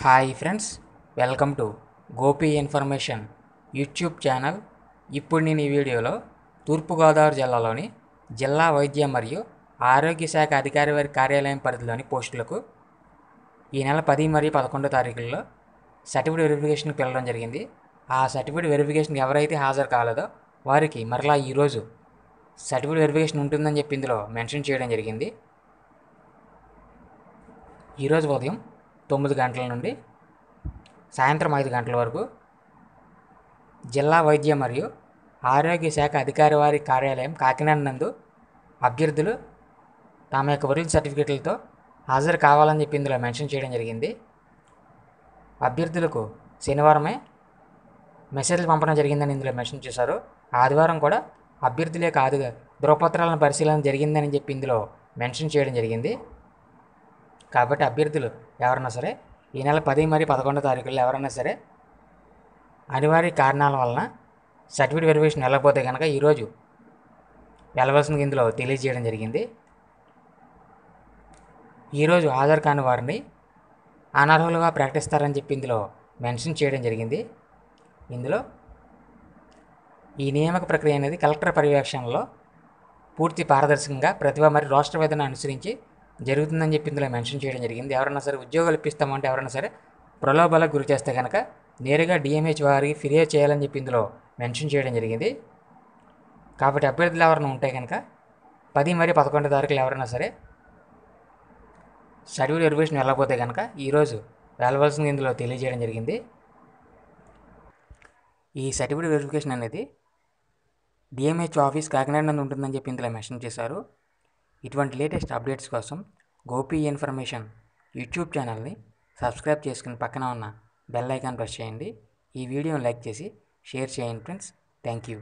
Hi friends, welcome to Gopi information YouTube channel. ఇప్పుడు నేను ఈ వీడియోలో తూర్పుగోదావరి జిల్లాలోని జిల్లా వైద్య మరియు ఆరోగ్య శాఖ అధికారి వారి కార్యాలయం పరిధిలోని పోస్టులకు ఈ నెల 10 మరియు 11 తారీఖుల్లో సర్టిఫికేట్ వెరిఫికేషన్కి పిలవడం జరిగింది. ఆ సర్టిఫికేట్ వెరిఫికేషన్కి ఎవరైతే హాజరు కాలేదో వారికి మరలా ఈరోజు సర్టిఫికేట్ వెరిఫికేషన్ ఉంటుందని చెప్పి ఇందులో మెన్షన్ చేయడం జరిగింది. ఈరోజు ఉదయం 9 గంటల నుండి సాయంత్రం 5 గంటల వరకు జిల్లా వైద్య మరియు ఆరోగ్య శాఖ అధికారి వారి కార్యాలయం కాకినాడ నందు అభ్యర్థులు తమ యొక్క ఒరిజినల్ సర్టిఫికేట్లతో హాజరు కావాలని చెప్పి ఇందులో మెన్షన్ చేయడం జరిగింది. అభ్యర్థులకు శనివారమే మెసేజ్లు పంపడం జరిగిందని ఇందులో మెన్షన్ చేశారు. ఆదివారం కూడా అభ్యర్థుల యొక్క ధృవపత్రాలను పరిశీలన జరిగిందని చెప్పి ఇందులో మెన్షన్ చేయడం జరిగింది. కాబట్టి అభ్యర్థులు ఎవరైనా సరే ఈ నెల 10 మరియు 11 తారీఖుల్లో ఎవరైనా సరే అనివార్య కారణాల వలన సర్టిఫికేట్ వెరిఫికేషన్ వెళ్ళకపోతే కనుక ఈరోజు వెళ్ళవలసింది ఇందులో తెలియజేయడం జరిగింది. ఈరోజు హాజరు కాని వారిని అనర్హులుగా ప్రకటిస్తారని చెప్పి ఇందులో మెన్షన్ చేయడం జరిగింది. ఇందులో ఈ నియామక ప్రక్రియ అనేది కలెక్టర్ పర్యవేక్షణలో పూర్తి పారదర్శకంగా ప్రతిభ మరియు రాష్ట్ర విధానం అనుసరించి జరుగుతుందని చెప్పి ఇందులో మెన్షన్ చేయడం జరిగింది. ఎవరైనా సరే ఉద్యోగాలు ఇప్పిస్తామంటే ఎవరైనా సరే ప్రలోభాలకు గురి చేస్తే కనుక నేరుగా డిఎంహెచ్ వారికి ఫిర్యాదు చేయాలని చెప్పి ఇందులో మెన్షన్ చేయడం జరిగింది. కాబట్టి అభ్యర్థులు ఎవరైనా ఉంటే కనుక 10 మరియు 11 తారీఖులు ఎవరైనా సరే సర్టిఫికేట్ వెరిఫికేషన్ వెళ్ళకపోతే కనుక ఈరోజు వెళ్ళవలసింది ఇందులో తెలియజేయడం జరిగింది. ఈ సర్టిఫికేట్ వెరిఫికేషన్ అనేది డిఎంహెచ్ ఆఫీస్ కాకినాడ నందు ఉంటుందని చెప్పి ఇందులో మెన్షన్ చేశారు. ఇటువంటి లేటెస్ట్ అప్డేట్స్ కోసం గోపి ఇన్ఫర్మేషన్ యూట్యూబ్ ఛానల్ని సబ్స్క్రైబ్ చేసుకుని పక్కన ఉన్న బెల్ ఐకాన్ ప్రెస్ చేయండి. ఈ వీడియోని లైక్ చేసి షేర్ చేయండి ఫ్రెండ్స్. Thank you.